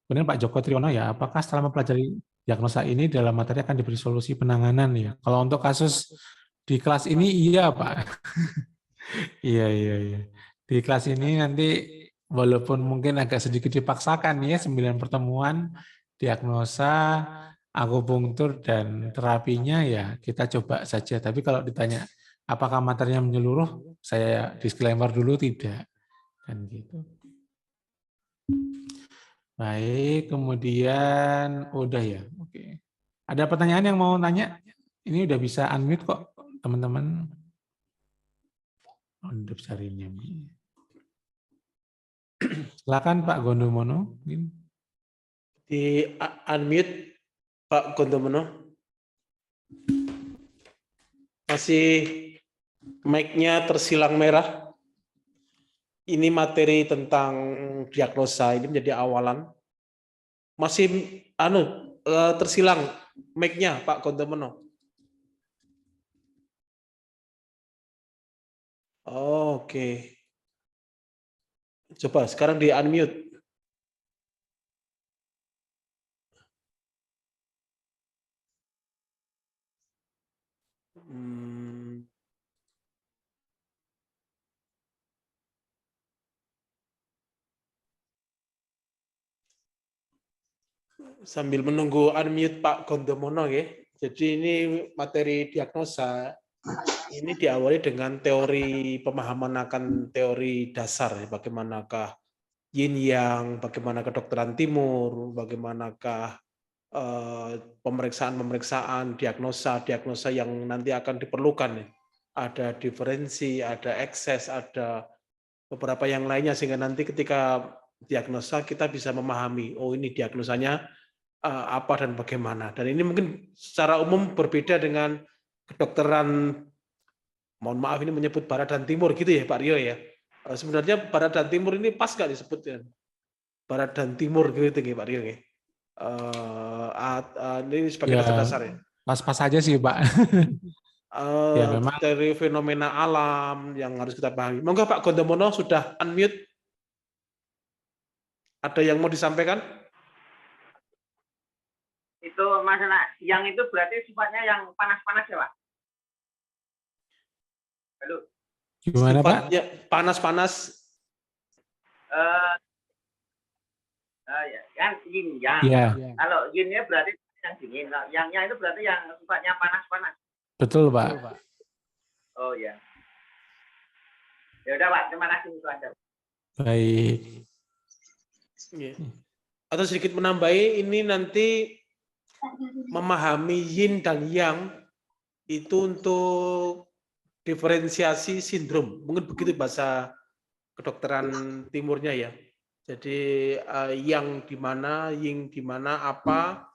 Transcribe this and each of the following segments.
Kemudian Pak Joko Triyono ya, apakah setelah mempelajari diagnosa ini dalam materi akan diberi solusi penanganan ya? Kalau untuk kasus di kelas ini iya Pak. Iya iya iya. Di kelas ini nanti walaupun mungkin agak sedikit dipaksakan ya 9 pertemuan diagnosa, akupunktur dan terapinya ya kita coba saja. Tapi kalau ditanya apakah materinya menyeluruh, saya disclaimer dulu tidak kan gitu. Baik, kemudian udah ya. Oke. Ada pertanyaan yang mau nanya? Ini udah bisa unmute kok, teman-teman. Untuk carinya. Silakan Pak Gondomono. Di unmute Pak Gondomono. Masih mic-nya tersilang merah. Ini materi tentang diagnosa, ini menjadi awalan. Masih tersilang mic-nya Pak Gondomono. Oke. Coba sekarang di unmute. Sambil menunggu unmute Pak Gondomono ya. Jadi ini materi diagnosa ini diawali dengan teori pemahaman akan teori dasar, bagaimanakah yin yang, bagaimana kedokteran timur, bagaimanakah pemeriksaan-pemeriksaan, diagnosa yang nanti akan diperlukan. Ada diferensi, ada ekses, ada beberapa yang lainnya sehingga nanti ketika diagnosa kita bisa memahami, oh ini diagnosanya apa dan bagaimana. Dan ini mungkin secara umum berbeda dengan kedokteran, mohon maaf ini menyebut barat dan timur gitu ya Pak Rio ya. Sebenarnya barat dan timur ini pas nggak disebut ya? Barat dan timur gitu ya Pak Rio ya. Ini sebagai dasar-dasar ya. Pas-pas aja sih Pak. Ya memang. Dari fenomena alam yang harus kita pahami. Monggo Pak Gondomono sudah unmute. Ada yang mau disampaikan? Itu masalah yang itu berarti sifatnya yang panas-panas ya Pak? Halo. Gimana sifatnya Pak? Panas-panas. Ya, kan yin yang. Ya. Kalau yinnya berarti yang dingin. Nah, yangnya itu berarti yang sifatnya panas-panas. Betul Pak. Oh ya. Ya udah Pak, terima kasih itu aja. Baik. Atau sedikit menambahi, ini nanti memahami yin dan yang itu untuk diferensiasi sindrom. Mungkin begitu bahasa kedokteran timurnya ya. Jadi yang di mana, yin di mana, apa,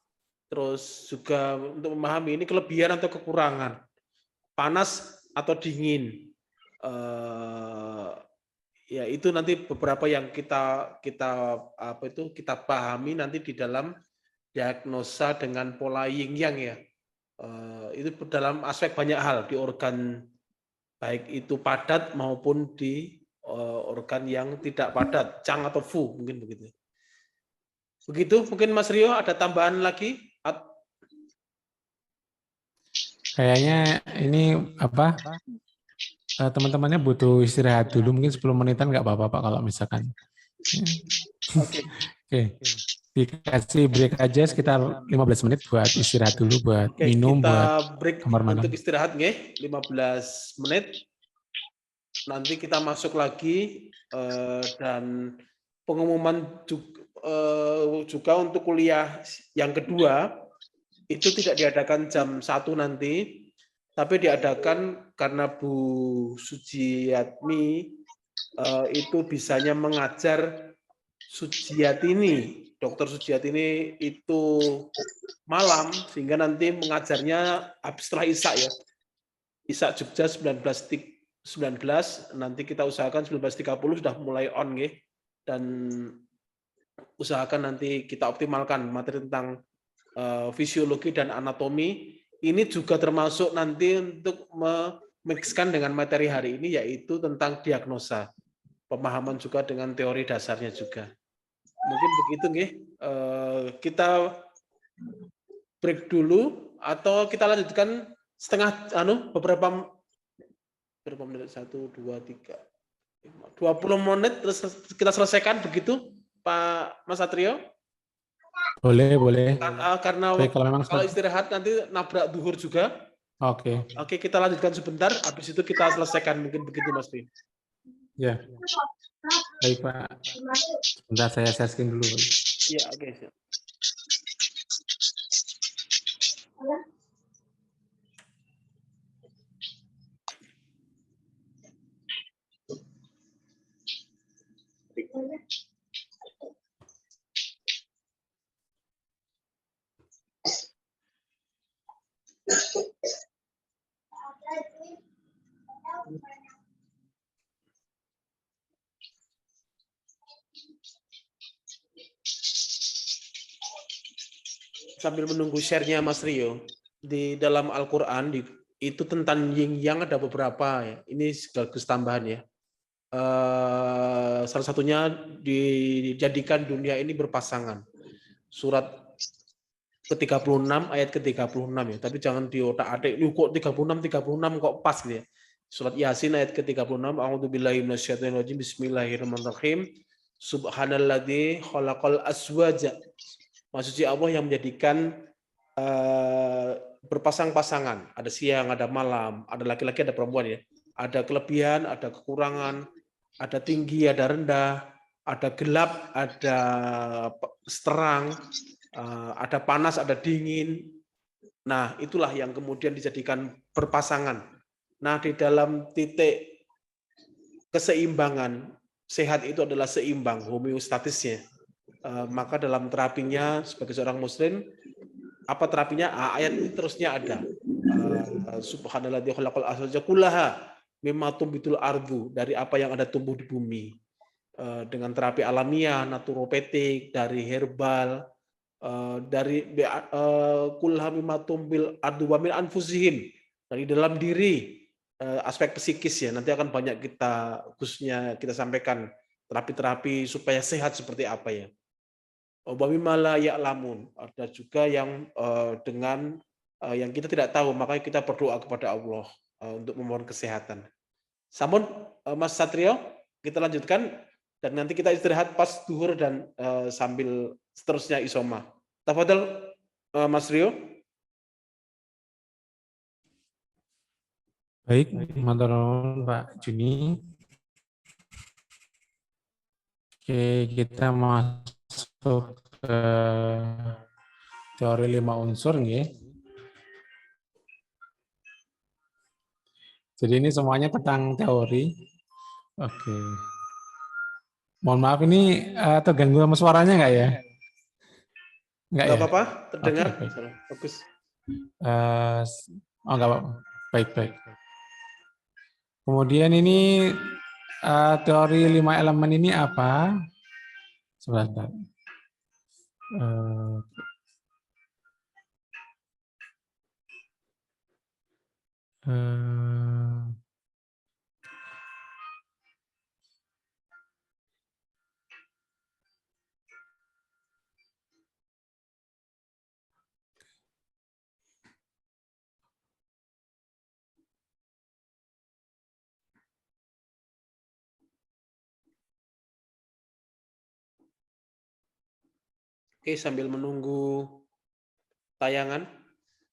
terus juga untuk memahami ini kelebihan atau kekurangan, panas atau dingin. Ya itu nanti beberapa yang kita pahami nanti di dalam diagnosa dengan pola yin yang ya. Itu dalam aspek banyak hal di organ baik itu padat maupun di organ yang tidak padat, chang atau fu mungkin begitu. Begitu mungkin Mas Rio ada tambahan lagi? Kayaknya ini apa? Teman-temannya butuh istirahat dulu, mungkin 10 menitan nggak apa-apa Pak kalau misalkan. Oke. Dikasih break aja sekitar 15 menit buat istirahat dulu, buat minum, kita buat break kamar mandi. untuk istirahat nggih, 15 menit. Nanti kita masuk lagi dan pengumuman juga untuk kuliah yang kedua itu tidak diadakan jam 1 nanti, tapi diadakan karena Bu Sujiatmi itu bisanya mengajar Sujiatini, Dokter Sujiatini itu malam, sehingga nanti mengajarnya setelah Isya ya. Isya Jogja 19, nanti kita usahakan 19.30 sudah mulai on ya. Dan usahakan nanti kita optimalkan materi tentang fisiologi dan anatomi. Ini juga termasuk nanti untuk memixkan dengan materi hari ini, yaitu tentang diagnosa. Pemahaman juga dengan teori dasarnya juga. Mungkin begitu nggih. Kita break dulu atau kita lanjutkan beberapa menit, 1, 2, 3, 20 menit terus kita selesaikan begitu Pak Mas Satrio? Boleh. Karena Baik, kalau istirahat nanti nabrak duhur juga. Oke. Oke, kita lanjutkan sebentar, habis itu kita selesaikan mungkin begitu Mas Tri. Ya. Baik, Pak. Sebentar saya share screen dulu. Iya, oke. Siap. Sambil menunggu share-nya Mas Rio, di dalam Al-Quran itu tentang yin yang ada beberapa ya. Ini sekaligus tambahan ya. Salah satunya dijadikan dunia ini berpasangan. Surat ke-36 ayat ke-36 ya. Tapi jangan diotak-atik, lu kok 36 kok pas gitu ya. Surat Yasin ayat ke-36, A'udzubillahi minasyaitonirrajim, Bismillahirrahmanirrahim. Subhanalladzi khalaqal azwaja. Maksudnya Allah yang menjadikan berpasang-pasangan. Ada siang, ada malam, ada laki-laki, ada perempuan ya. Ada kelebihan, ada kekurangan, ada tinggi, ada rendah, ada gelap, ada terang, ada panas, ada dingin. Nah, itulah yang kemudian dijadikan berpasangan. Nah, di dalam titik keseimbangan, sehat itu adalah seimbang, homeostatisnya. Maka dalam terapinya sebagai seorang muslim, apa terapinya? Ayat ini terusnya ada. Subhanalladzi khalaqal azwaja kullaha mimma tumbitul ardu, dari apa yang ada tumbuh di bumi. Dengan terapi alamiah, naturopatik, dari herbal, dari kullaha mimma tumbil ardu wa min anfusihim, dari dalam diri, aspek psikis ya. Nanti akan banyak kita khususnya kita sampaikan terapi-terapi supaya sehat seperti apa ya. Ya'lamun, ada juga yang dengan yang kita tidak tahu, makanya kita berdoa kepada Allah untuk memohon kesehatan. Sampun Mas Satrio, kita lanjutkan dan nanti kita istirahat pas duhur dan sambil seterusnya isoma. Tafadhol Mas Rio. Baik, matur nuwun Pak Juni. Oke, kita masuk ke teori 5 unsur nggih. Jadi ini semuanya tentang teori. Oke. Mohon maaf ini terganggu sama suaranya nggak ya? Nggak ya? apa-apa, terdengar. Oke, baik. Bagus. Nggak apa-apa. Baik. Kemudian ini teori 5 elemen ini apa? Sebentar. Oke, sambil menunggu tayangan,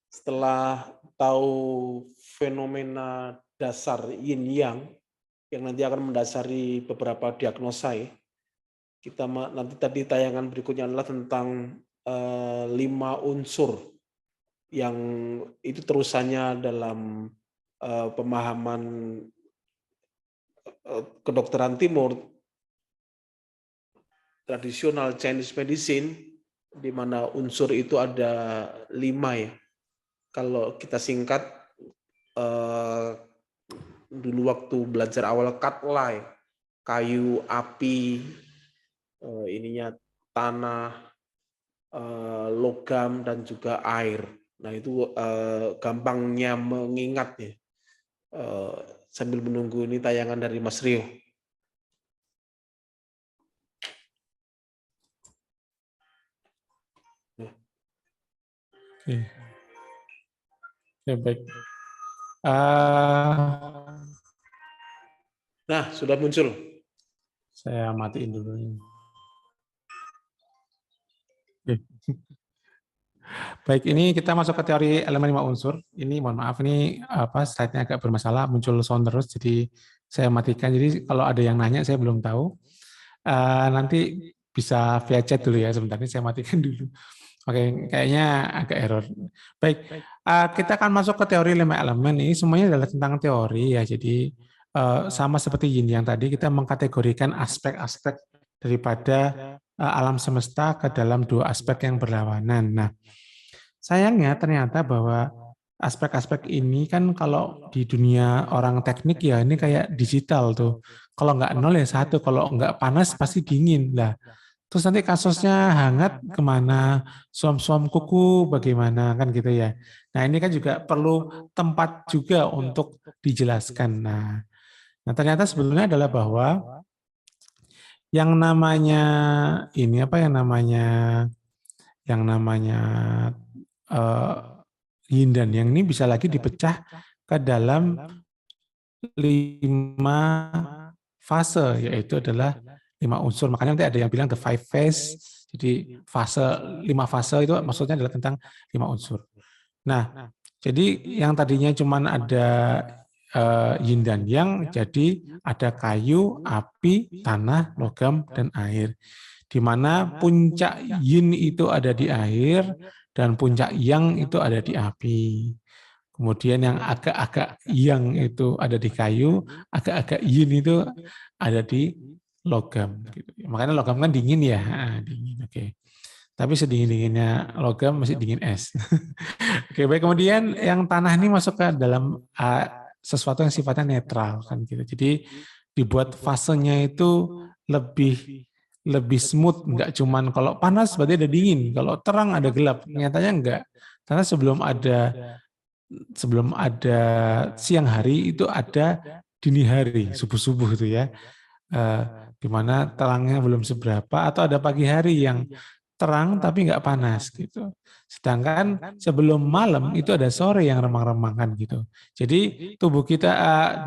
setelah tahu fenomena dasar yin yang nanti akan mendasari beberapa diagnosa ya. Kita nanti tadi tayangan berikutnya adalah tentang 5 unsur yang itu terusannya dalam pemahaman kedokteran timur, tradisional Chinese medicine, di mana unsur itu ada 5 ya. Kalau kita singkat, dulu waktu belajar awal Katla, kayu, api, ininya tanah, logam dan juga air. Nah itu gampangnya mengingat ya. Sambil menunggu ini tayangan dari Mas Rio. Oke, oke, baik. Eh, Nah, sudah muncul. saya matiin dulu. Oke. Baik, ini kita masuk ke teori elemen 5 unsur. Ini mohon maaf, ini slide-nya agak bermasalah, muncul sound terus, jadi saya matikan. Jadi kalau ada yang nanya, saya belum tahu. Nanti bisa via chat dulu ya, sebentar ini saya matikan dulu. Oke, kayaknya agak error. Baik, kita akan masuk ke teori 5 elemen. Ini semuanya adalah tentang teori ya, jadi sama seperti Yin yang tadi, kita mengkategorikan aspek-aspek daripada alam semesta ke dalam dua aspek yang berlawanan. Nah, sayangnya ternyata bahwa aspek-aspek ini kan kalau di dunia orang teknik ya ini kayak digital tuh. Kalau nggak nol ya satu, kalau nggak panas pasti dingin lah. Terus nanti kasusnya hangat kemana, suam-suam kuku bagaimana kan gitu ya. Nah ini kan juga perlu tempat juga untuk dijelaskan. Nah ternyata sebetulnya adalah bahwa yang namanya ini apa yang namanya yin dan yang ini bisa lagi dipecah ke dalam 5 fase, yaitu adalah 5 unsur. Makanya nanti ada yang bilang the 5 phase, jadi 5 fase itu maksudnya adalah tentang 5 unsur. Nah, jadi yang tadinya cuma ada yin dan yang, jadi ada kayu, api, tanah, logam, dan air. Di mana puncak yin itu ada di air, dan puncak yang itu ada di api. Kemudian yang agak-agak yang itu ada di kayu, agak-agak yin itu ada di logam. Makanya logam kan dingin ya, dingin. Oke. Tapi sedingin-dinginnya logam masih dingin es. Oke, baik. Kemudian yang tanah ini masuk ke dalam sesuatu yang sifatnya netral kan gitu. Jadi dibuat fasenya itu lebih smooth, nggak cuman kalau panas berarti ada dingin, kalau terang ada gelap. Nyatanya enggak. Karena sebelum ada siang hari itu ada dini hari, subuh-subuh itu ya. Di mana terangnya belum seberapa, atau ada pagi hari yang terang tapi nggak panas gitu. Sedangkan sebelum malam itu ada sore yang remang-remang kan gitu. Jadi tubuh kita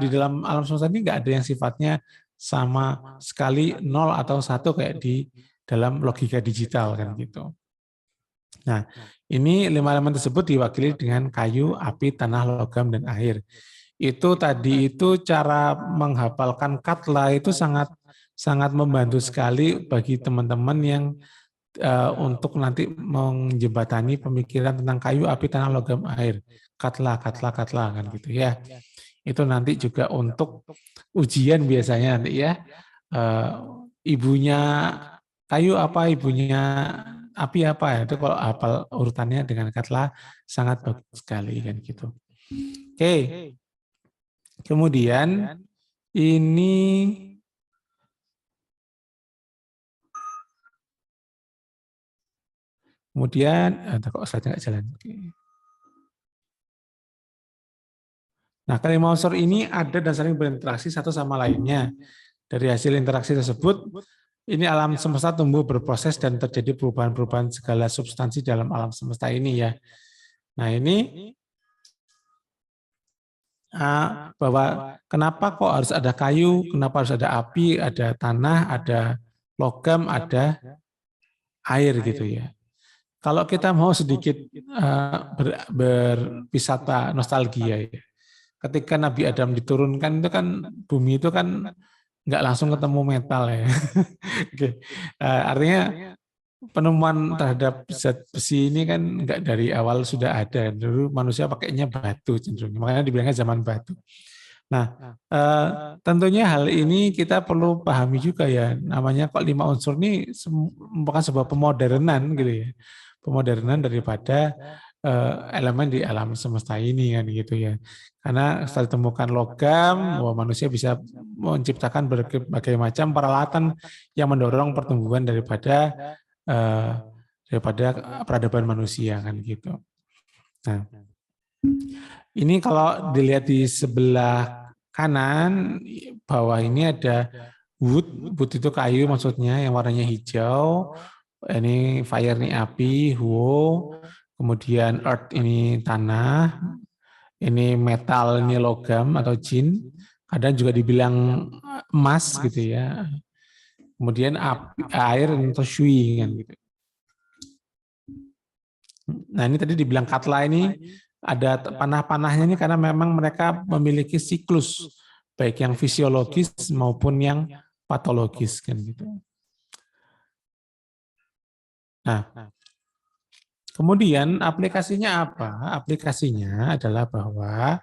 di dalam alam semesta ini nggak ada yang sifatnya sama sekali 0 atau 1 kayak di dalam logika digital kan gitu. Nah, ini 5 elemen tersebut diwakili dengan kayu, api, tanah, logam, dan air. Itu tadi itu cara menghafalkan katla itu sangat sangat membantu sekali bagi teman-teman yang untuk nanti menjembatani pemikiran tentang kayu, api, tanah, logam, air. Katla kan gitu ya. Itu nanti juga untuk ujian biasanya nanti ya. Ibunya kayu apa, ibunya api apa ya. Itu kalau hafal urutannya dengan katla sangat bagus sekali kan gitu. Oke. Kemudian ini kok slide-nya nggak jalan. Oke. Nah, kelima unsur ini ada dan saling berinteraksi satu sama lainnya. Dari hasil interaksi tersebut, ini alam semesta tumbuh berproses dan terjadi perubahan-perubahan segala substansi dalam alam semesta ini ya. Nah, ini bahwa kenapa kok harus ada kayu, kenapa harus ada api, ada tanah, ada logam, ada air gitu ya. Kalau kita mau sedikit berwisata nostalgia ya. Ketika Nabi Adam diturunkan itu kan bumi itu kan nggak langsung ketemu metal ya. Oke. Artinya penemuan terhadap zat besi ini kan nggak dari awal sudah ada. Dulu manusia pakainya batu cenderung. Makanya dibilangnya zaman batu. Nah, tentunya hal ini kita perlu pahami juga ya. Namanya kok 5 unsur ini merupakan sebuah pemodernan gitu ya. Pemodernan daripada elemen di alam semesta ini kan gitu ya. Karena setelah ditemukan logam, bahwa manusia bisa menciptakan berbagai macam peralatan yang mendorong pertumbuhan daripada peradaban manusia kan gitu. Nah, ini kalau dilihat di sebelah kanan bawah ini ada wood itu kayu maksudnya yang warnanya hijau. Ini fire ini api, huo, kemudian earth ini tanah, ini metal ini logam atau jin, kadang juga dibilang emas gitu ya. Kemudian api, air atau shui kan gitu. Nah ini tadi dibilang katla ini ada panah-panahnya ini karena memang mereka memiliki siklus baik yang fisiologis maupun yang patologis kan gitu. Nah, kemudian aplikasinya apa? Aplikasinya adalah bahwa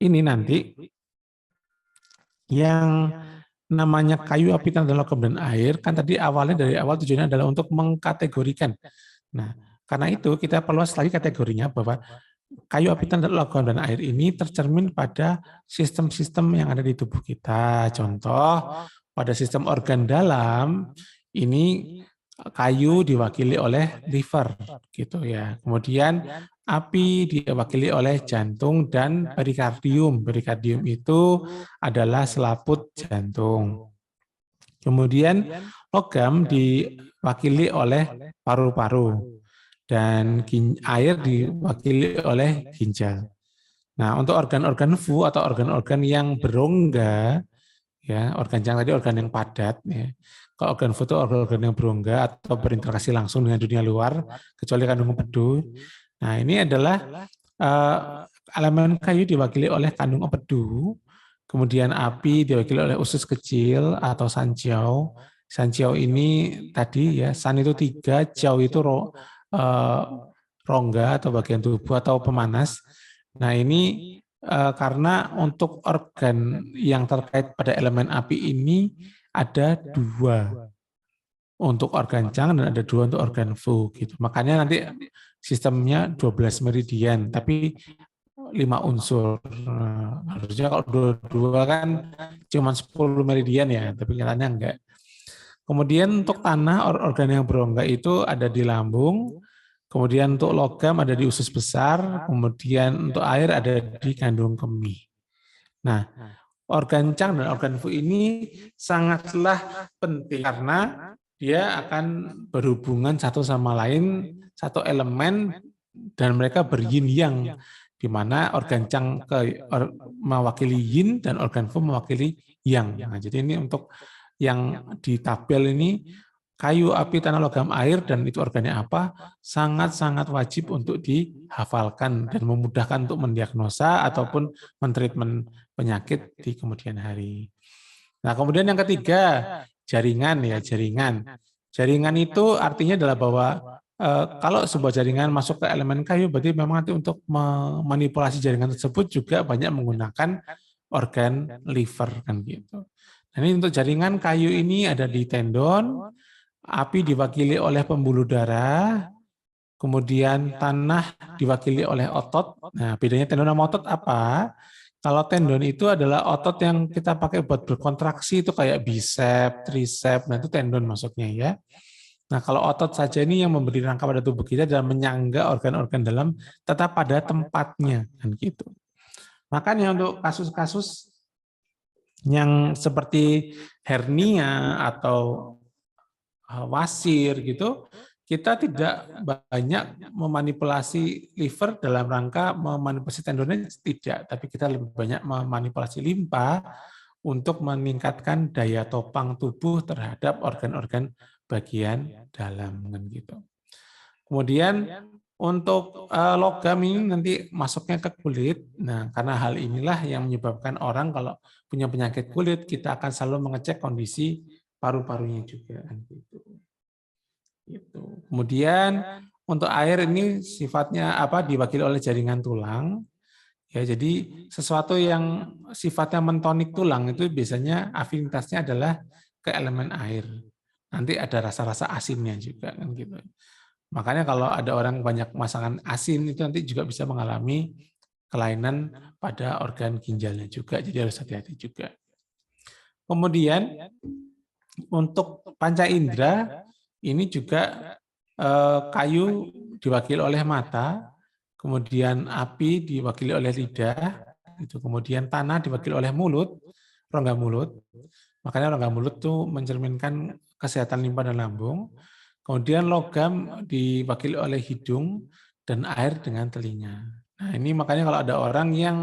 ini nanti yang namanya kayu, api, tanah, logam, dan air, kan tadi awalnya dari awal tujuannya adalah untuk mengkategorikan. Nah, karena itu kita perluas lagi kategorinya bahwa kayu, api, tanah, logam, dan air ini tercermin pada sistem-sistem yang ada di tubuh kita. Contoh, pada sistem organ dalam, ini kayu diwakili oleh liver, gitu ya. Kemudian api diwakili oleh jantung dan perikardium. Perikardium itu adalah selaput jantung. Kemudian logam diwakili oleh paru-paru dan air diwakili oleh ginjal. Nah, untuk organ-organ fu atau organ-organ yang berongga, ya, organ yang tadi organ yang padat, ya. Kalau organ fu itu organ-organ yang berongga atau berinteraksi langsung dengan dunia luar, kecuali kandung empedu. Nah, ini adalah elemen kayu diwakili oleh kandung empedu, kemudian api diwakili oleh usus kecil atau sanjiao. Sanjiao ini tadi ya, san itu 3, jiao itu rongga atau bagian tubuh atau pemanas. Nah ini karena untuk organ yang terkait pada elemen api ini ada 2 untuk organ Chang dan ada 2 untuk organ Fu gitu. Makanya nanti sistemnya 12 meridian, tapi 5 unsur. Harusnya kalau 22 kan cuma 10 meridian ya, tapi nyatanya enggak. Kemudian untuk tanah, organ yang berongga itu ada di lambung, kemudian untuk logam ada di usus besar, kemudian untuk air ada di kandung kemih. Nah, organ Chang dan organ Fu ini sangatlah penting karena dia akan berhubungan satu sama lain, satu elemen, dan mereka beryin yang, di mana organ Chang mewakili yin dan organ Fu mewakili yang. Nah, jadi ini untuk yang di tabel ini kayu, api, tanah, logam, air, dan itu organnya apa, sangat-sangat wajib untuk dihafalkan dan memudahkan untuk mendiagnosa ataupun mentreatment penyakit di kemudian hari. Nah, kemudian yang ketiga, jaringan ya, jaringan. Jaringan itu artinya adalah bahwa kalau sebuah jaringan masuk ke elemen kayu, berarti memang nanti untuk memanipulasi jaringan tersebut juga banyak menggunakan organ liver kan gitu. Nah, ini untuk jaringan kayu ini ada di tendon, api diwakili oleh pembuluh darah, kemudian tanah diwakili oleh otot. Nah, bedanya tendon sama otot apa? Kalau tendon itu adalah otot yang kita pakai buat berkontraksi, itu kayak bicep, tricep, nah itu tendon masuknya ya. Nah, kalau otot saja ini yang memberi rangka pada tubuh kita dan menyangga organ-organ dalam tetap pada tempatnya kan gitu. Makanya untuk kasus-kasus yang seperti hernia atau wasir gitu, kita tidak banyak memanipulasi liver dalam rangka memanipulasi tendonnya, tidak, tapi kita lebih banyak memanipulasi limpa untuk meningkatkan daya topang tubuh terhadap organ-organ bagian dalam gitu. Kemudian untuk logam ini nanti masuknya ke kulit. Nah, karena hal inilah yang menyebabkan orang kalau punya penyakit kulit, kita akan selalu mengecek kondisi paru-parunya juga gitu. Gitu. Kemudian untuk air ini sifatnya apa, diwakili oleh jaringan tulang. Ya, jadi sesuatu yang sifatnya mentonik tulang itu biasanya afinitasnya adalah ke elemen air. Nanti ada rasa-rasa asinnya juga kan gitu. Makanya kalau ada orang banyak masakan asin itu nanti juga bisa mengalami kelainan pada organ ginjalnya juga. Jadi harus hati-hati juga. Kemudian untuk panca indera ini juga kayu diwakili oleh mata, kemudian api diwakili oleh lidah, itu kemudian tanah diwakili oleh mulut, rongga mulut. Makanya rongga mulut tuh mencerminkan kesehatan limpa dan lambung. Kemudian logam diwakili oleh hidung dan air dengan telinga. Nah, ini makanya kalau ada orang yang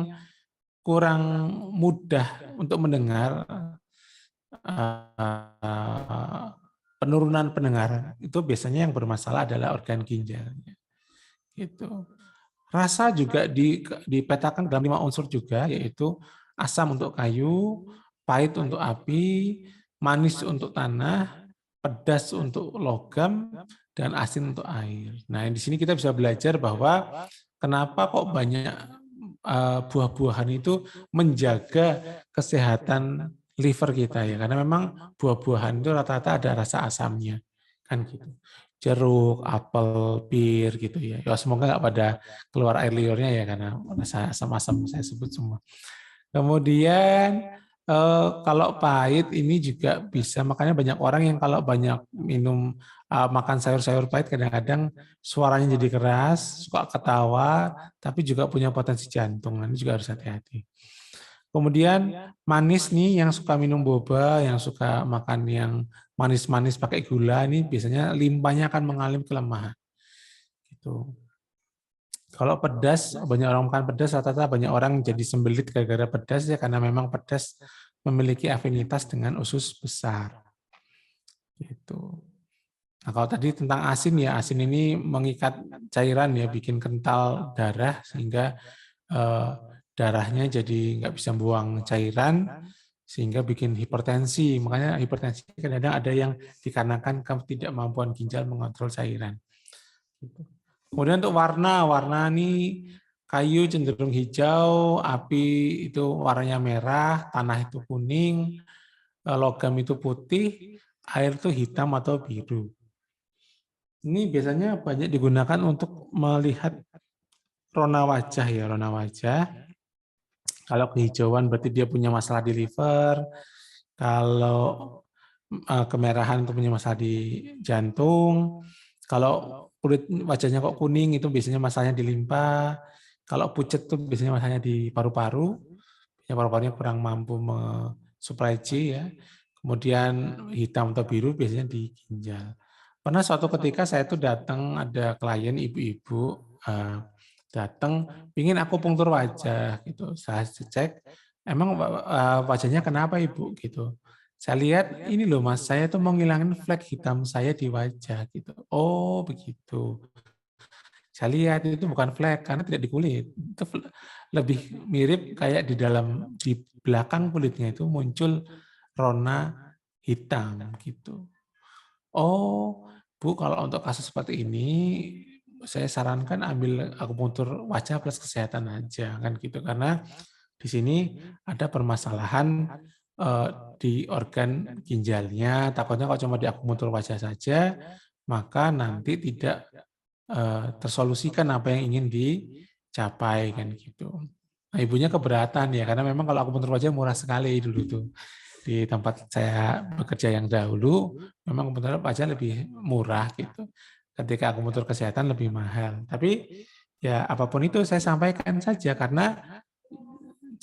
kurang mudah untuk mendengar, penurunan pendengaran, itu biasanya yang bermasalah adalah organ ginjalnya. Gitu. Rasa juga dipetakan dalam 5 unsur juga, yaitu asam untuk kayu, pahit untuk api, manis untuk tanah, pedas untuk logam, dan asin untuk air. Nah, di sini kita bisa belajar bahwa kenapa kok banyak buah-buahan itu menjaga kesehatan liver kita ya, karena memang buah-buahan itu rata-rata ada rasa asamnya, kan gitu. Jeruk, apel, bir gitu ya. Ya semoga nggak pada keluar air liurnya ya karena rasa asam-asam saya sebut semua. Kemudian kalau pahit ini juga bisa, makanya banyak orang yang kalau banyak minum makan sayur-sayur pahit kadang-kadang suaranya jadi keras, suka ketawa, tapi juga punya potensi jantung. Nah, ini juga harus hati-hati. Kemudian manis nih yang suka minum boba, yang suka makan yang manis-manis pakai gula, ini biasanya limpahnya akan mengalami kelemahan. Gitu. Kalau pedas, banyak orang makan pedas, rata-rata banyak orang jadi sembelit gara-gara pedas ya, karena memang pedas memiliki afinitas dengan usus besar. Gitu. Nah, kalau tadi tentang asin ya, asin ini mengikat cairan ya, bikin kental darah sehingga darahnya jadi nggak bisa buang cairan, sehingga bikin hipertensi. Makanya hipertensi kadang-kadang ada yang dikarenakan ketidakmampuan ginjal mengontrol cairan. Kemudian untuk warna ini kayu cenderung hijau, api itu warnanya merah, tanah itu kuning, logam itu putih, air itu hitam atau biru. Ini biasanya banyak digunakan untuk melihat rona wajah ya, rona wajah. Kalau kehijauan berarti dia punya masalah di liver, kalau kemerahan itu punya masalah di jantung, kalau kulit wajahnya kok kuning itu biasanya masalahnya di limpa, kalau pucat itu biasanya masalahnya di paru-paru, ya paru-parunya kurang mampu mensuplai C ya. Kemudian hitam atau biru biasanya di ginjal. Pernah suatu ketika saya tuh datang, ada klien ibu-ibu datang pingin akupunktur wajah gitu. Saya cek, emang wajahnya kenapa ibu gitu. Saya lihat ini loh mas, saya tuh mau ngilangin flek hitam saya di wajah gitu. Oh begitu. Saya lihat itu bukan flek karena tidak di kulit. Itu lebih mirip kayak di belakang kulitnya itu muncul rona hitam gitu. Oh, Bu, kalau untuk kasus seperti ini saya sarankan ambil akupunktur wajah plus kesehatan aja kan gitu, karena di sini ada permasalahan di organ ginjalnya. Takutnya kalau cuma di akupunktur wajah saja, maka nanti tidak tersolusikan apa yang ingin dicapai kan gitu. Nah, ibunya keberatan ya, karena memang kalau akupunktur wajah murah sekali dulu tuh. Di tempat saya bekerja yang dahulu, memang akupunktur wajah lebih murah gitu. Ketika akupunktur kesehatan lebih mahal. Tapi ya apapun itu saya sampaikan saja, karena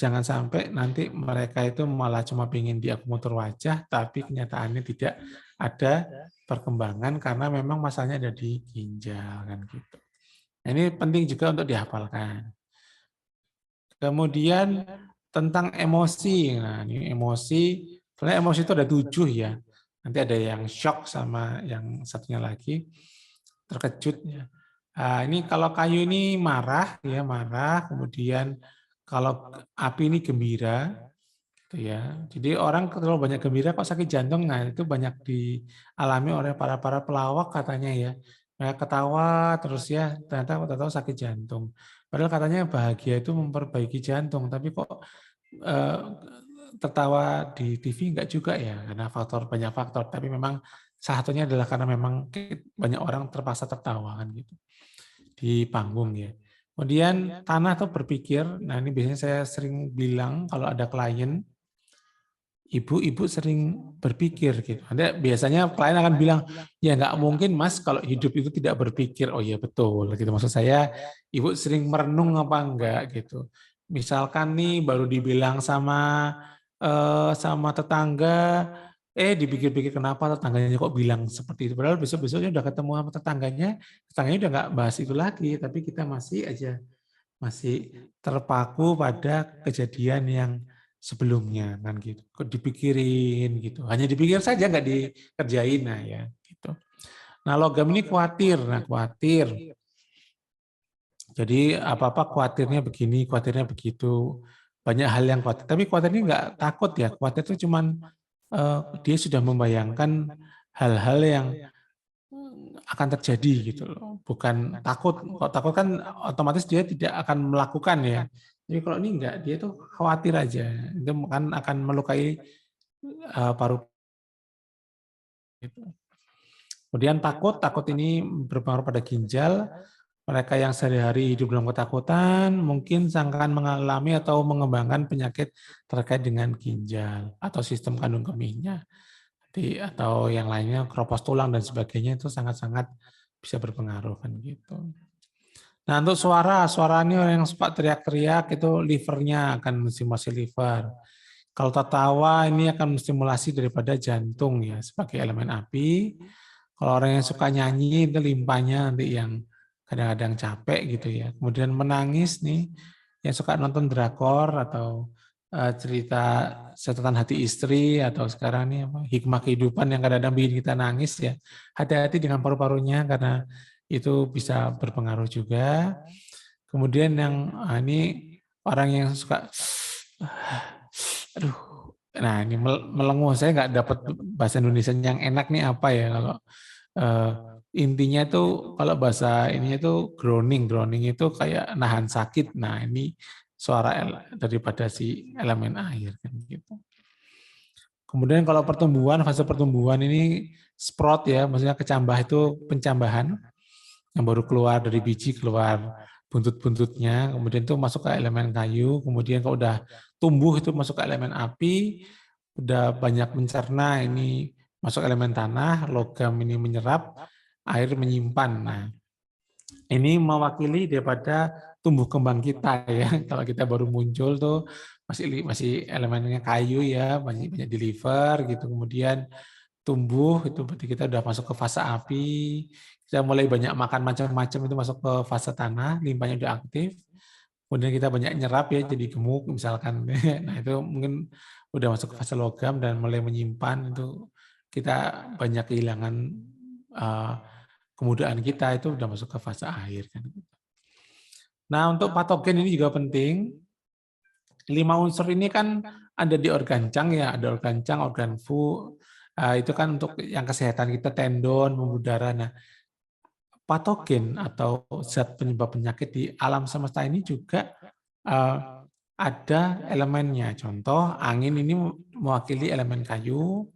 jangan sampai nanti mereka itu malah cuma ingin di akupunktur wajah, tapi kenyataannya tidak ada perkembangan karena memang masalahnya ada di ginjal kan gitu. Nah, ini penting juga untuk dihafalkan. Kemudian tentang emosi. Nah, ini emosi, sebenarnya emosi itu ada 7 ya. Nanti ada yang shock sama yang satunya lagi terkejut ya. Nah, ini kalau kayu ini marah ya, marah, kemudian kalau api ini gembira gitu ya. Jadi orang terlalu banyak gembira kok sakit jantung. Nah, itu banyak dialami oleh para pelawak katanya ya. Mereka ketawa terus ya, ternyata tahu sakit jantung. Padahal katanya bahagia itu memperbaiki jantung, tapi kok tertawa di TV enggak juga ya, karena banyak faktor. Tapi memang salah satunya adalah karena memang banyak orang terpaksa tertawa kan gitu di panggung ya. Kemudian tanah tuh berpikir. Nah ini biasanya saya sering bilang kalau ada klien, ibu-ibu sering berpikir gitu. Ada biasanya klien akan bilang, ya nggak mungkin mas kalau hidup itu tidak berpikir. Oh iya betul gitu. Maksud saya ibu sering merenung apa enggak gitu. Misalkan nih baru dibilang sama tetangga, dipikir-pikir kenapa tetangganya kok bilang seperti itu. Padahal besok-besoknya udah ketemu sama tetangganya udah nggak bahas itu lagi, tapi kita masih terpaku pada kejadian yang sebelumnya kan gitu. Kok dipikirin gitu. Hanya dipikir saja nggak dikerjain nah ya gitu. Nah, logam ini khawatir. Nah, khawatir. Jadi apa-apa khawatirnya begini, khawatirnya begitu. Banyak hal yang khawatir. Tapi khawatir ini nggak takut ya. Khawatir itu cuman dia sudah membayangkan hal-hal yang akan terjadi gitu loh. Bukan takut. Kalau takut kan otomatis dia tidak akan melakukan ya. Jadi kalau ini enggak, dia tuh khawatir aja. Itu kan akan melukai paru gitu. Kemudian takut ini berpengaruh pada ginjal. Mereka yang sehari-hari hidup dalam ketakutan mungkin akan mengalami atau mengembangkan penyakit terkait dengan ginjal atau sistem kandung kemihnya. Atau yang lainnya keropos tulang dan sebagainya itu sangat-sangat bisa berpengaruh kan gitu. Nah, untuk suara ini orang yang suka teriak-teriak itu livernya akan menstimulasi liver. Kalau tertawa ini akan menstimulasi daripada jantung ya sebagai elemen api. Kalau orang yang suka nyanyi itu limpahnya nanti yang kadang-kadang capek gitu ya. Kemudian menangis nih yang suka nonton drakor atau cerita catatan hati istri atau sekarang nih hikmah kehidupan yang kadang-kadang bikin kita nangis ya. Hati-hati dengan paru-parunya karena itu bisa berpengaruh juga. Kemudian yang ini orang yang suka aduh, nah ini melenguh, saya nggak dapat bahasa Indonesia yang enak nih apa ya kalau intinya itu kalau bahasa ininya itu groaning itu kayak nahan sakit. Nah ini suara daripada si elemen air kan gitu. Kemudian kalau pertumbuhan, fase pertumbuhan ini sprout ya, maksudnya kecambah itu pencambahan yang baru keluar dari biji, keluar buntut-buntutnya, kemudian itu masuk ke elemen kayu, kemudian kalau udah tumbuh itu masuk ke elemen api, udah banyak mencerna ini masuk elemen tanah, logam ini menyerap, air menyimpan. Nah, ini mewakili daripada tumbuh kembang kita ya. Kalau kita baru muncul tuh masih elemennya kayu ya, banyak di liver gitu. Kemudian tumbuh itu berarti kita udah masuk ke fase api. Kita mulai banyak makan macam-macam itu masuk ke fase tanah, limbahnya udah aktif. Kemudian kita banyak nyerap ya jadi gemuk misalkan. Nah, itu mungkin udah masuk ke fase logam dan mulai menyimpan itu kita banyak kehilangan kemudaan kita itu udah masuk ke fase air kan. Nah, untuk patogen ini juga penting. 5 unsur ini kan ada di organ cang ya, ada organ cang, organ fu. Itu kan untuk yang kesehatan kita tendon, pembuluh darah. Nah, patogen atau zat penyebab penyakit di alam semesta ini juga ada elemennya. Contoh, angin ini mewakili elemen kayu,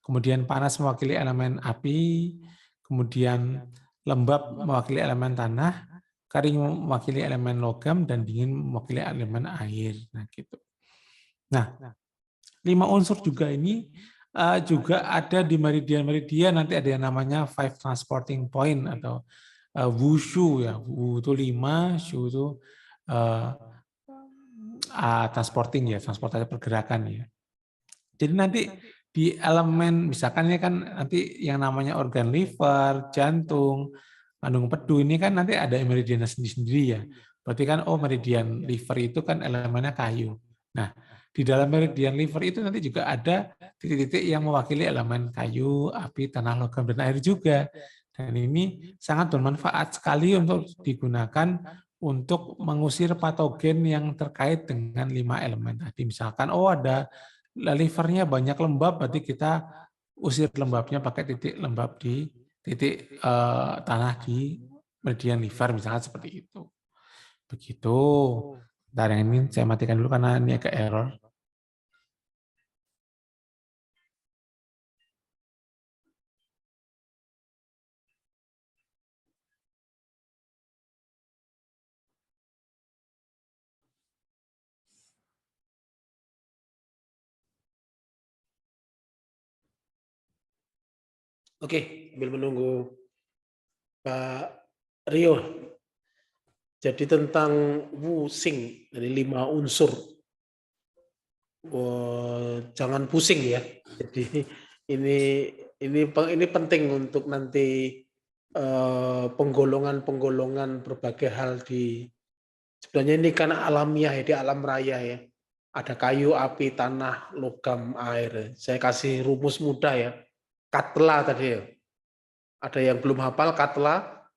kemudian panas mewakili elemen api, kemudian lembab mewakili elemen tanah, kering mewakili elemen logam, dan dingin mewakili elemen air. Nah, gitu. Nah, 5 unsur juga ini juga ada di meridian-meridian, nanti ada yang namanya 5 transporting point atau wushu ya. Wu itu 5, shu itu transporting ya, transportasi pergerakan ya. Jadi nanti di elemen misalkan ini kan nanti yang namanya organ liver, jantung, kandung pedu ini kan nanti ada meridiannya sendiri-sendiri ya. Berarti kan meridian liver itu kan elemennya kayu. Nah, di dalam meridian liver itu nanti juga ada titik-titik yang mewakili elemen kayu, api, tanah, logam, dan air juga. Dan ini sangat bermanfaat sekali untuk digunakan untuk mengusir patogen yang terkait dengan 5 elemen tadi. Misalkan ada livernya banyak lembab, berarti kita usir lembabnya pakai titik lembab di titik tanah di meridian liver, misalkan seperti itu. Begitu. Bentar, yang ini saya matikan dulu karena ini agak error. Oke, sambil menunggu Pak Rio. Jadi tentang Wu Xing dari 5 unsur. Jangan pusing ya. Jadi Ini penting untuk nanti penggolongan berbagai hal sebenarnya ini kan alamiah ya, di alam raya ya. Ada kayu, api, tanah, logam, air. Saya kasih rumus mudah ya. Katla tadi ya. Ada yang belum hafal katla,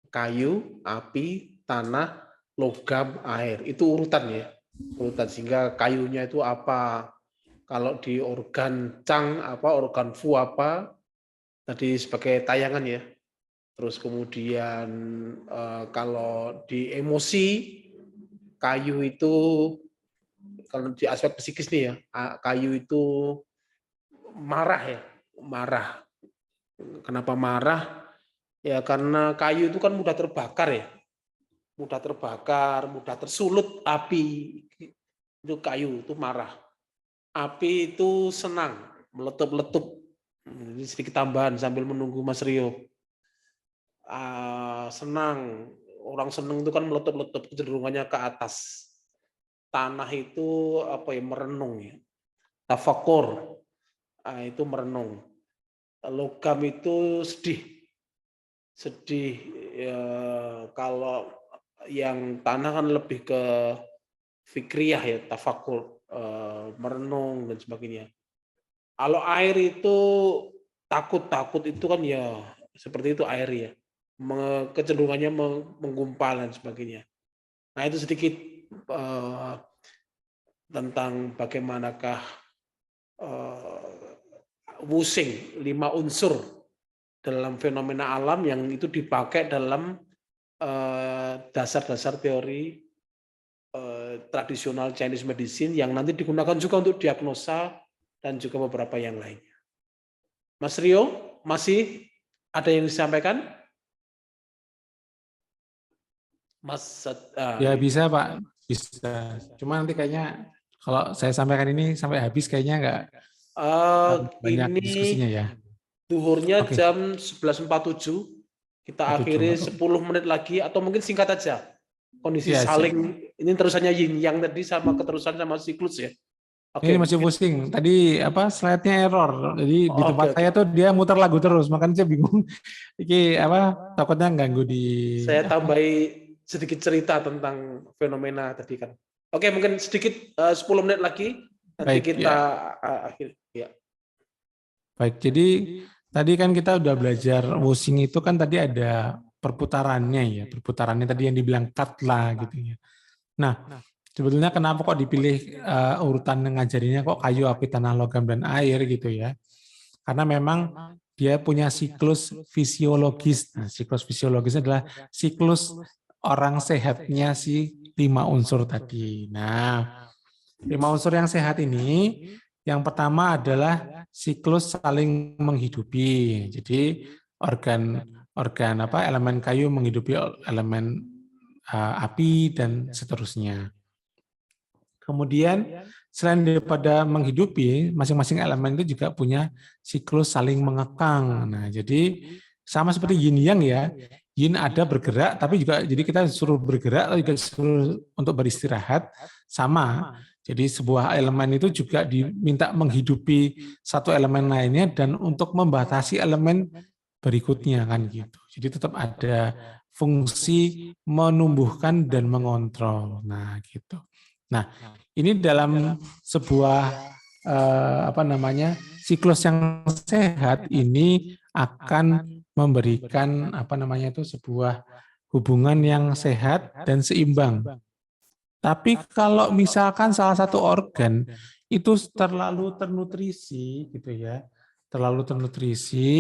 kayu, api, tanah, logam, air. Itu urutan ya. Urutan sehingga kayunya itu apa? Kalau di organ Chang apa, organ Fu apa? Tadi sebagai tayangan ya. Terus kemudian kalau di emosi, kayu itu kalau di aspek psikis nih ya, kayu itu marah ya, marah. Kenapa marah? Ya karena kayu itu kan mudah terbakar ya, mudah terbakar, mudah tersulut api. Itu kayu itu marah. Api itu senang, meletup-letup. Ini sedikit tambahan sambil menunggu Mas Rio. Senang, orang senang itu kan meletup-letup, kecenderungannya ke atas. Tanah itu apa ya, merenung ya. Tafakur, itu merenung. Logam itu sedih ya, kalau yang tanah kan lebih ke fikriyah ya, tafakur, merenung dan sebagainya. Kalau air itu takut itu kan ya seperti itu air ya, kecenderungannya menggumpal dan sebagainya. Nah itu sedikit tentang bagaimanakah Wusing, 5 unsur dalam fenomena alam yang itu dipakai dalam dasar-dasar teori tradisional Chinese medicine yang nanti digunakan juga untuk diagnosa dan juga beberapa yang lainnya. Mas Rio, masih ada yang disampaikan? Mas, Ya bisa Pak, bisa. Cuma nanti kayaknya kalau saya sampaikan ini sampai habis kayaknya nggak banyak ini diskusinya ya. duhurnya Oke. jam 11.47, kita akhiri 10 menit lagi atau mungkin singkat aja. Kondisi Ya, saling, ini terusannya yin yang tadi sama keterusan sama siklus ya. ini masih pusing. Tadi apa slide-nya error. Jadi di tempat saya tuh dia muter lagu terus, makanya saya bingung. Ini apa takutnya ganggu di. Saya tambahi sedikit cerita tentang fenomena tadi kan. Oke, mungkin sedikit 10 menit lagi nanti Baik, kita ya. akhir ya. Baik, jadi tadi kan kita udah belajar wusing itu kan tadi ada perputarannya ya, perputarannya tadi yang dibilang katla gitu ya. Nah, sebetulnya kenapa kok dipilih urutan ngajarinya kok kayu, api, tanah, logam, dan air gitu ya. Karena memang dia punya siklus fisiologis. Nah, siklus fisiologisnya adalah siklus orang sehatnya si 5 unsur tadi. Nah, 5 unsur yang sehat ini yang pertama adalah siklus saling menghidupi. Jadi organ apa elemen kayu menghidupi elemen api dan seterusnya. Kemudian selain daripada menghidupi, masing-masing elemen itu juga punya siklus saling mengekang. Nah, jadi sama seperti yin yang ya. Yin ada bergerak, tapi juga jadi kita suruh bergerak, juga suruh untuk beristirahat, sama. Jadi sebuah elemen itu juga diminta menghidupi satu elemen lainnya dan untuk membatasi elemen berikutnya kan gitu. Jadi tetap ada fungsi menumbuhkan dan mengontrol. Nah, gitu. Nah, ini dalam sebuah siklus yang sehat ini akan memberikan sebuah hubungan yang sehat dan seimbang. Tapi kalau misalkan salah satu organ itu terlalu ternutrisi gitu ya, terlalu ternutrisi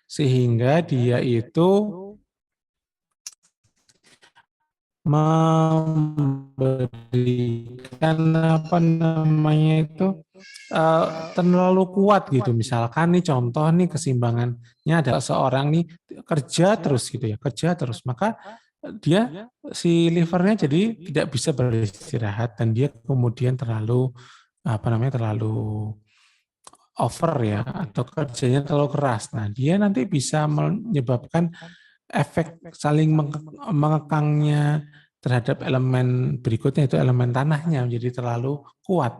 sehingga dia itu memberikan terlalu kuat gitu. Misalkan nih contoh nih keseimbangannya adalah seorang nih kerja terus gitu ya, kerja terus, maka dia si livernya jadi tidak bisa beristirahat dan dia kemudian terlalu terlalu over ya atau kerjanya terlalu keras. Nah, dia nanti bisa menyebabkan efek saling mengekangnya terhadap elemen berikutnya itu elemen tanahnya menjadi terlalu kuat.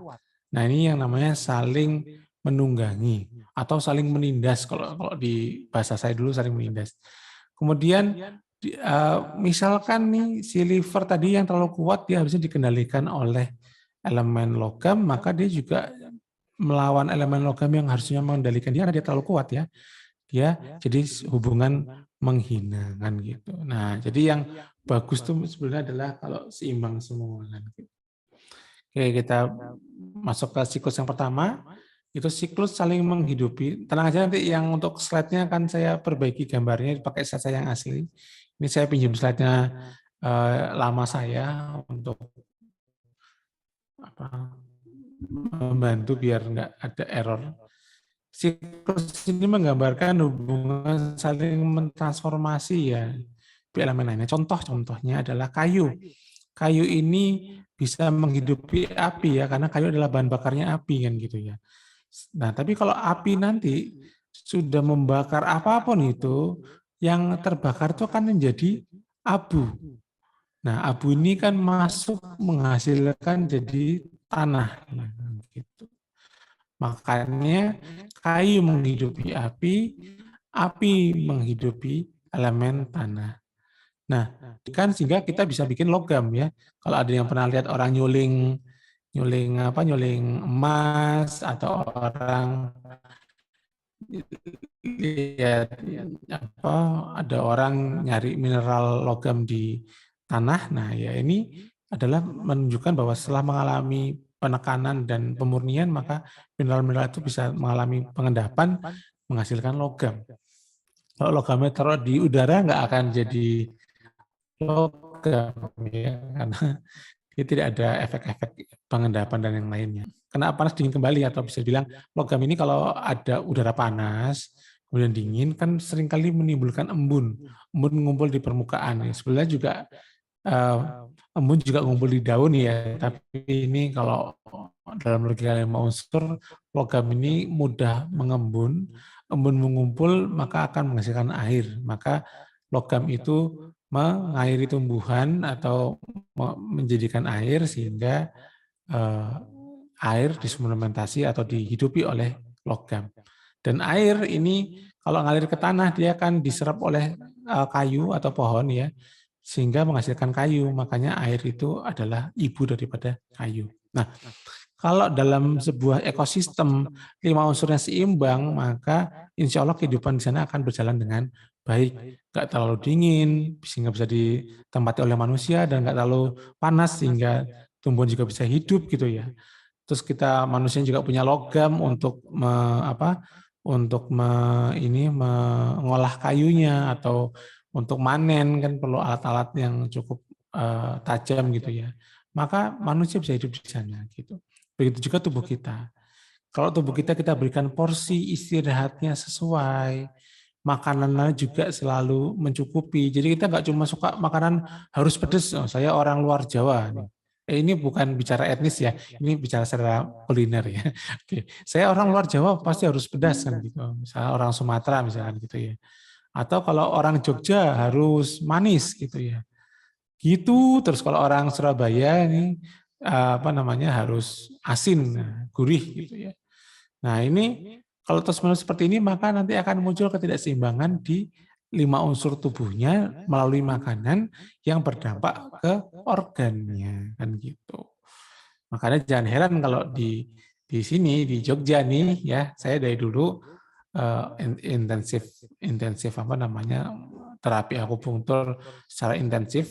Nah, ini yang namanya saling menunggangi atau saling menindas, kalau di bahasa saya dulu saling menindas. Kemudian misalkan nih si liver tadi yang terlalu kuat, dia harusnya dikendalikan oleh elemen logam, maka dia juga melawan elemen logam yang harusnya mengendalikan dia karena dia terlalu kuat ya. Dia jadi hubungan menghina kan gitu. Nah, jadi yang bagus tuh sebenarnya adalah kalau seimbang semua kan gitu. Oke, kita masuk ke siklus yang pertama. Itu siklus saling menghidupi. Tenang aja, nanti yang untuk slide-nya akan saya perbaiki gambarnya pakai slide saya yang asli. Ini saya pinjam slide-nya lama saya untuk membantu biar nggak ada error. Siklus ini menggambarkan hubungan saling mentransformasi ya di elemen lainnya. Contohnya adalah kayu. Kayu ini bisa menghidupi api ya, karena kayu adalah bahan bakarnya api kan gitu ya. Nah, tapi kalau api nanti sudah membakar apapun itu, yang terbakar itu akan menjadi abu. Nah, abu ini kan masuk menghasilkan jadi tanah. Gitu. Makanya kayu menghidupi api menghidupi elemen tanah. Nah, kan sehingga kita bisa bikin logam ya. Kalau ada yang pernah lihat orang nyuling emas, atau orang lihat ada orang nyari mineral logam di tanah. Nah, ya ini adalah menunjukkan bahwa setelah mengalami penekanan dan pemurnian, maka mineral-mineral itu bisa mengalami pengendapan, menghasilkan logam. Kalau logamnya taruh di udara nggak akan jadi logam ya, karena dia tidak ada efek-efek pengendapan dan yang lainnya. Kena panas dingin kembali, atau bisa bilang logam ini kalau ada udara panas kemudian dingin kan seringkali menimbulkan embun mengumpul di permukaan. Sebenarnya juga embun juga ngumpul di daun ya, tapi ini kalau dalam logika 5 unsur, logam ini mudah mengembun, embun mengumpul maka akan menghasilkan air. Maka logam itu mengairi tumbuhan atau menjadikan air, sehingga air disuplementasi atau dihidupi oleh logam. Dan air ini kalau ngalir ke tanah, dia akan diserap oleh kayu atau pohon ya, sehingga menghasilkan kayu. Makanya air itu adalah ibu daripada kayu. Nah, kalau dalam sebuah ekosistem 5 unsurnya seimbang, maka insya Allah kehidupan di sana akan berjalan dengan baik. Nggak terlalu dingin, sehingga bisa ditempati oleh manusia, dan nggak terlalu panas, sehingga tumbuhan juga bisa hidup gitu ya. Terus kita manusia juga punya logam untuk mengolah kayunya, atau untuk manen kan perlu alat-alat yang cukup tajam gitu ya. Maka manusia bisa hidup di sana gitu. Begitu juga tubuh kita. Kalau tubuh kita berikan porsi istirahatnya sesuai, makanannya juga selalu mencukupi. Jadi kita nggak cuma suka makanan harus pedas. Oh, saya orang luar Jawa nih. Ini bukan bicara etnis ya, ini bicara secara kuliner ya. Oke, saya orang luar Jawa pasti harus pedas kan gitu. Misalnya orang Sumatera misalkan gitu ya. Atau kalau orang Jogja harus manis gitu ya. Gitu. Terus kalau orang Surabaya ini harus asin, gurih gitu ya. Nah, ini kalau terus-menerus seperti ini, maka nanti akan muncul ketidakseimbangan di 5 unsur tubuhnya melalui makanan yang berdampak ke organnya kan gitu. Makanya jangan heran kalau di sini di Jogja nih ya, saya dari dulu intensif terapi akupunktur secara intensif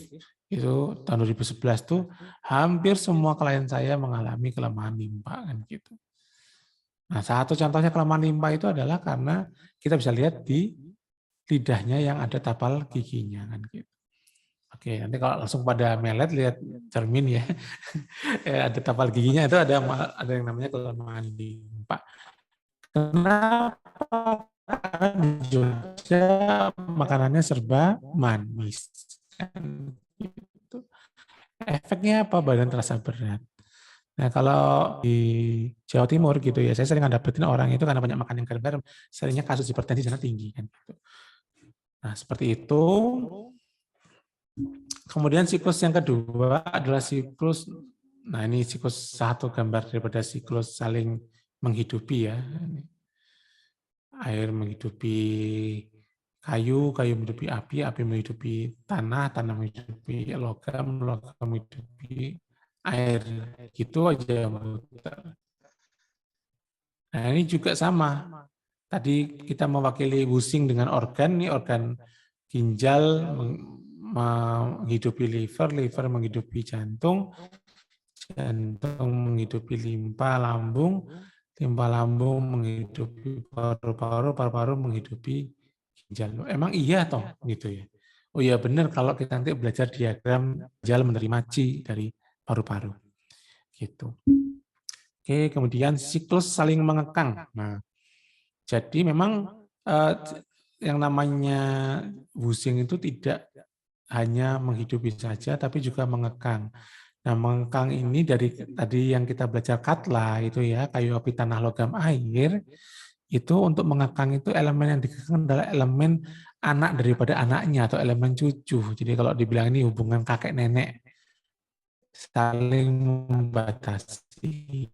itu tahun 2011 tuh hampir semua klien saya mengalami kelemahan limpa kan gitu. Nah, satu contohnya kelemahan limpa itu adalah karena kita bisa lihat di lidahnya yang ada tapal giginya kan gitu. Oke, nanti kalau langsung pada melet lihat cermin ya, ada tapal giginya itu ada yang namanya kelemahan limpa. Kenapa? Karena di Jogja makanannya serba manis. Kan gitu. Efeknya apa? Badan terasa berat. Nah, kalau di Jawa Timur gitu ya, saya sering dapetin orang itu karena banyak makan yang garam-garam, seringnya kasus hipertensi di sana tinggi kan gitu. Nah, seperti itu. Kemudian siklus yang kedua adalah siklus, nah ini siklus satu gambar daripada siklus saling menghidupi ya. Air menghidupi kayu, kayu menghidupi api, api menghidupi tanah, tanah menghidupi logam, logam menghidupi air. Gitu aja. Nah ini juga sama. Tadi kita mewakili Wusing dengan organ, ini organ ginjal menghidupi liver, liver menghidupi jantung, jantung menghidupi limpa lambung, limpa lambung menghidupi paru-paru, paru-paru menghidupi ginjal. Emang iya toh gitu ya? Oh iya benar kalau kita nanti belajar diagram ginjal menerima C dari paru-paru. Gitu. Oke, kemudian siklus saling mengekang. Nah, jadi memang yang namanya Wusing itu tidak hanya menghidupi saja, tapi juga mengekang. Nah, mengekang ini dari tadi yang kita belajar katla itu ya, kayu api tanah logam air, itu untuk mengekang itu elemen yang dikekang adalah elemen anak daripada anaknya atau elemen cucu. Jadi kalau dibilang ini hubungan kakek nenek saling membatasi.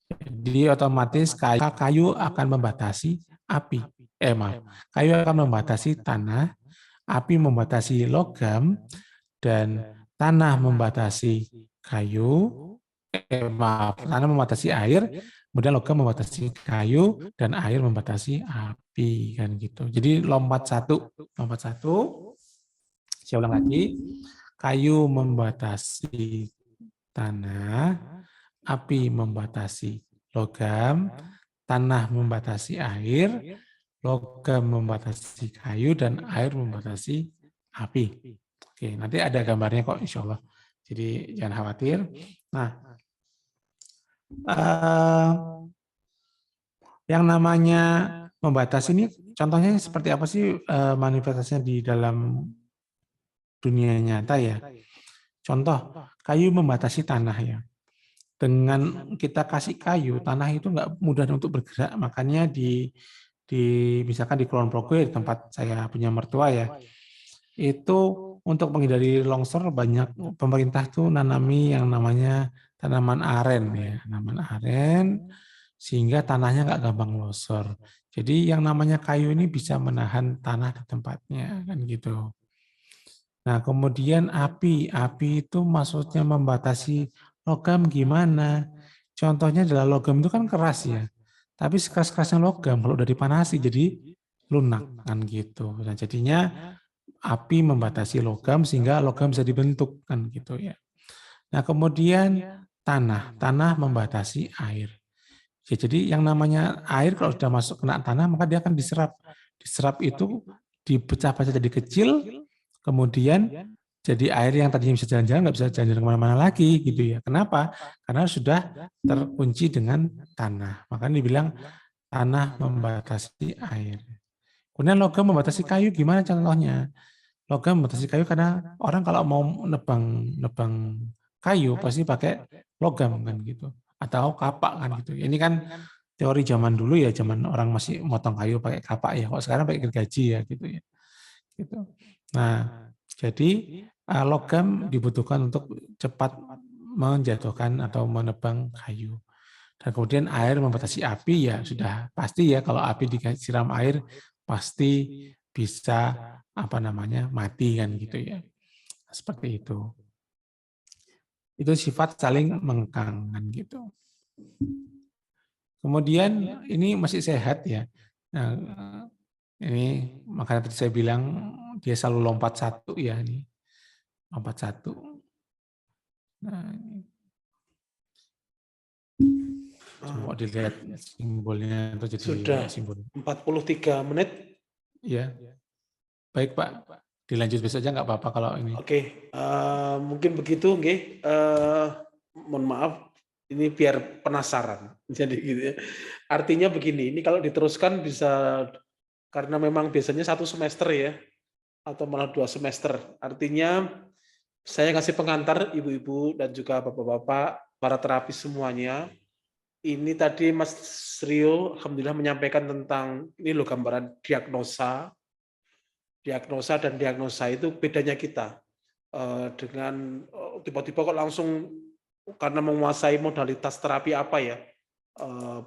Jadi otomatis kayu akan membatasi api. Maaf, kayu akan membatasi tanah, api membatasi logam, dan tanah membatasi kayu, tanah membatasi air, kemudian logam membatasi kayu, dan air membatasi api, kan gitu. Jadi lompat satu. Saya ulang lagi, kayu membatasi tanah, api membatasi logam, tanah membatasi air, logam membatasi kayu, dan air membatasi api. Oke, nanti ada gambarnya kok insya Allah. Jadi jangan khawatir. Nah, yang namanya membatasi ini contohnya seperti apa sih manifestasinya di dalam dunia nyata ya? Contoh, kayu membatasi tanah ya. Dengan kita kasih kayu, tanah itu nggak mudah untuk bergerak. Makanya misalkan di Kulon Progo, di tempat saya punya mertua ya, itu untuk menghindari longsor banyak pemerintah tuh nanami yang namanya tanaman aren ya, tanaman aren sehingga tanahnya nggak gampang longsor. Jadi yang namanya kayu ini bisa menahan tanah di tempatnya kan gitu. Nah kemudian api itu maksudnya membatasi logam gimana? Contohnya adalah logam itu kan keras ya, tapi sekeras-kerasnya logam kalau udah dipanasi jadi lunak kan gitu. Nah jadinya api membatasi logam sehingga logam bisa dibentuk kan gitu ya. Nah kemudian tanah membatasi air. Ya, jadi yang namanya air kalau sudah masuk kena tanah maka dia akan diserap. Diserap itu dipecah-pecah jadi kecil, kemudian jadi air yang tadinya bisa jalan-jalan nggak bisa jalan-jalan kemana-mana lagi gitu ya. Kenapa? Karena sudah terkunci dengan tanah. Makanya dibilang tanah membatasi air. Kemudian logam membatasi kayu gimana contohnya? Logam membatasi kayu karena orang kalau mau nebang kayu pasti pakai logam kan gitu atau kapak kan gitu. Ini kan teori zaman dulu ya, zaman orang masih motong kayu pakai kapak ya. Kok sekarang pakai gergaji ya gitu ya. Gitu. Nah, jadi logam dibutuhkan untuk cepat menjatuhkan atau menebang kayu. Dan kemudian air membatasi api ya sudah pasti ya kalau api disiram air pasti bisa mati kan gitu ya. Seperti itu. Itu sifat saling mengekang kan gitu. Kemudian ini masih sehat ya. Nah, ini makanya tadi saya bilang dia selalu lompat satu ya ini. Lompat satu. Nah, coba dilihat simbolnya itu jadi Sudah simbol. 43 menit. Ya. Baik Pak, dilanjut besok aja nggak apa-apa kalau ini. Oke, mungkin begitu, nggih. Mohon maaf, ini biar penasaran. Jadi gitu ya. Artinya begini, ini kalau diteruskan bisa karena memang biasanya 1 semester ya, atau malah 2 semester. Artinya saya kasih pengantar ibu-ibu dan juga bapak-bapak, para terapis semuanya. Ini tadi Mas Rio alhamdulillah menyampaikan tentang ini loh gambaran diagnosa dan diagnosa itu bedanya kita dengan tiba-tiba kok langsung karena menguasai modalitas terapi apa ya,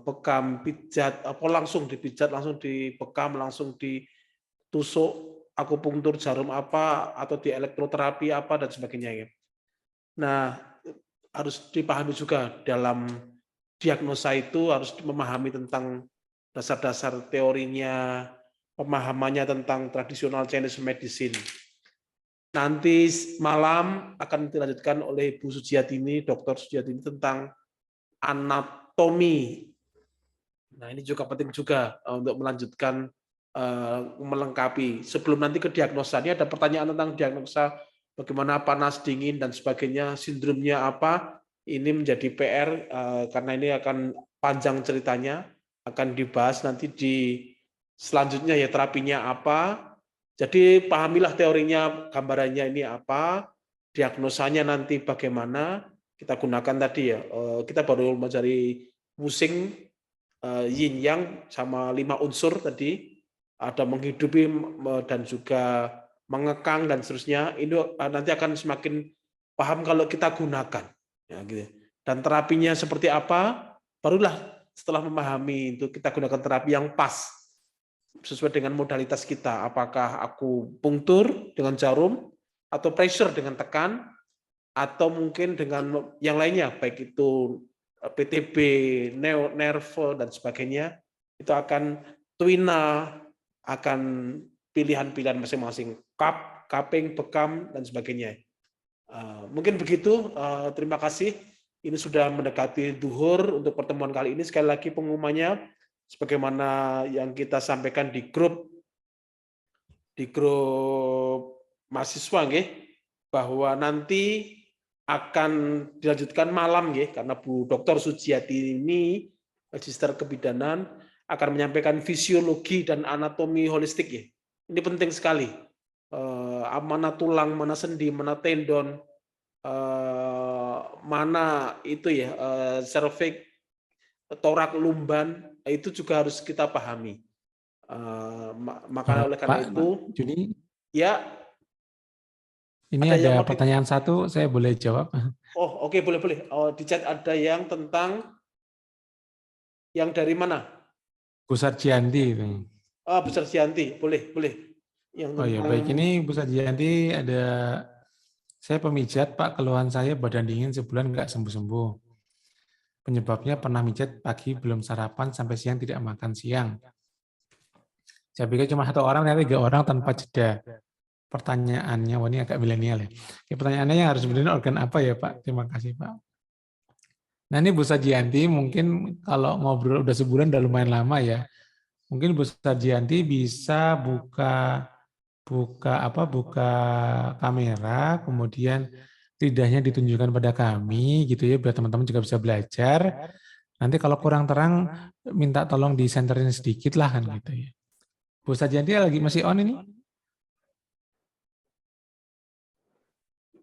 bekam, pijat, apa langsung dipijat, langsung dibekam, langsung ditusuk, akupunktur jarum apa, atau di elektroterapi apa dan sebagainya ya. Nah, harus dipahami juga dalam diagnosa itu harus memahami tentang dasar-dasar teorinya, pemahamannya tentang tradisional Chinese medicine. Nanti malam akan dilanjutkan oleh Bu Sujiatini, Dr. Sujiatini tentang anatomi. Nah, ini juga penting juga untuk melanjutkan melengkapi. Sebelum nanti ke diagnosa, ini ada pertanyaan tentang diagnosa, bagaimana panas, dingin, dan sebagainya, sindromnya apa, ini menjadi PR, karena ini akan panjang ceritanya, akan dibahas nanti di selanjutnya ya, terapinya apa. Jadi pahamilah teorinya, gambarannya ini apa, diagnosanya nanti bagaimana, kita gunakan tadi ya, kita baru mencari Wusing, yin yang sama 5 unsur tadi, ada menghidupi dan juga mengekang dan seterusnya. Ini nanti akan semakin paham kalau kita gunakan, ya, gitu. Dan terapinya seperti apa, barulah setelah memahami itu kita gunakan terapi yang pas sesuai dengan modalitas kita. Apakah aku punktur dengan jarum, atau pressure dengan tekan, atau mungkin dengan yang lainnya, baik itu PTB, nerve, dan sebagainya, itu akan twina, akan pilihan-pilihan masing-masing, cupping, bekam, dan sebagainya. Mungkin begitu, terima kasih. Ini sudah mendekati duhur untuk pertemuan kali ini. Sekali lagi pengumumannya, sebagaimana yang kita sampaikan di grup mahasiswa, bahwa nanti akan dilanjutkan malam, karena Bu Dr. Sujiati ini Magister Kebidanan akan menyampaikan fisiologi dan anatomi holistik. Ini penting sekali. Mana tulang, mana sendi, mana tendon, mana itu ya, cervix, torak, lumban, itu juga harus kita pahami. Maka oleh karena itu, Juni, ya. ini ada pertanyaan satu, saya boleh jawab? Oh, oke, boleh. Di chat ada yang tentang yang dari mana? Bu Sarjianti. Bu Sarjianti, boleh. Yang tentang... Oh ya, baik. Ini Bu Sarjianti, ada, saya pemijat, Pak, keluhan saya badan dingin sebulan nggak sembuh-sembuh. Penyebabnya pernah mijat pagi belum sarapan sampai siang tidak makan siang. Saya pikir cuma 1 orang, ternyata 3 orang tanpa jeda. Pertanyaannya, wah ini agak milenial ya. Pertanyaannya yang harus sebenarnya organ apa ya Pak? Terima kasih Pak. Nah ini Bu Sarjianti mungkin kalau ngobrol udah sebulan udah lumayan lama ya. Mungkin Bu Sarjianti bisa buka kamera, kemudian lidahnya ditunjukkan pada kami gitu ya, biar teman-teman juga bisa belajar. Nanti kalau kurang terang minta tolong disenterin sedikit lah kan gitu ya. Bu Sarjianti lagi masih on ini?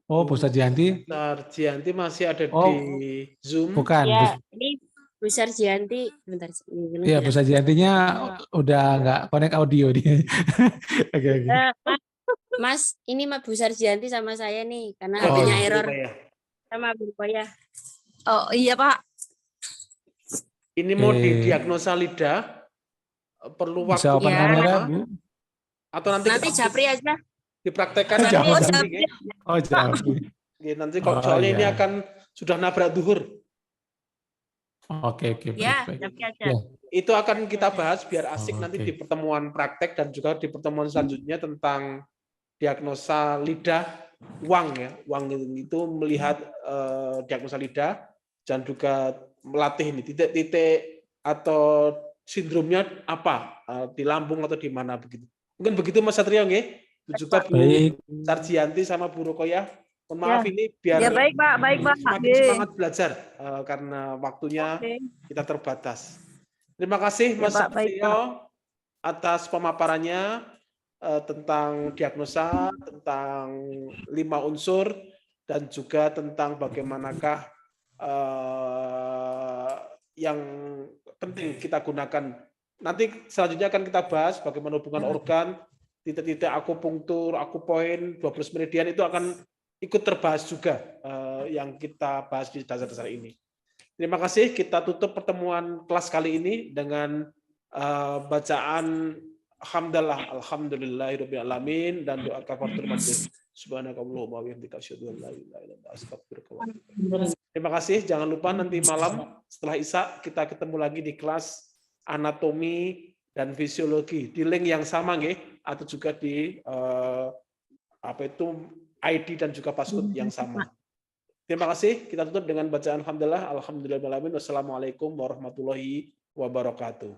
Oh, Bu Sarjianti. Sarjianti masih ada di Zoom. Bukan. Ya, ini Bu Sarjianti. Bentar. Iya, Bu Sarjiantinya udah nggak connect audio dia. Oke. Mas, ini Bu Sarjianti sama saya nih, karena HP-nya error. Sama Bu Koya. Oh iya Pak. Ini mau didiagnosa lidah, perlu waktu bisa open kamera, Bu? Atau nanti Japri aja. Dipraktekkan Japri. Oh, Japri. Nanti kok soalnya ini akan sudah nabrak duhur. Oke. Ya, Japri aja. Itu akan kita bahas biar asik nanti di pertemuan praktek dan juga di pertemuan selanjutnya tentang diagnosa lidah, Wang ya. Wang itu melihat diagnosa lidah dan juga melatih ini titik-titik atau sindromnya apa di lambung atau di mana begitu. Mungkin begitu Mas Satrio nggih. Juga Bu Sarjianti sama Bu Rokoyah. Mohon maaf ini biar ya, baik Pak. Semakin semangat belajar karena waktunya kita terbatas. Terima kasih Mas Satrio atas pemaparannya tentang diagnosa, tentang 5 unsur, dan juga tentang bagaimanakah yang penting kita gunakan. Nanti selanjutnya akan kita bahas bagaimana hubungan organ, titik-titik akupunktur, akupoin, 12 meridian itu akan ikut terbahas juga yang kita bahas di dasar-dasar ini. Terima kasih. Kita tutup pertemuan kelas kali ini dengan bacaan hamdalah alhamdulillahirabbil alamin dan doa kafaratul majlis. Subhanakallahumma wa bihamdika asyhadu an la ilaha illa anta astaghfiruka wa atubu ilaik. Terima kasih. Jangan lupa nanti malam setelah Isya kita ketemu lagi di kelas anatomi dan fisiologi di link yang sama nggih, atau juga di ID dan juga passcode yang sama. Terima kasih. Kita tutup dengan bacaan hamdalah alhamdulillahirabbil alamin. Wassalamualaikum warahmatullahi wabarakatuh.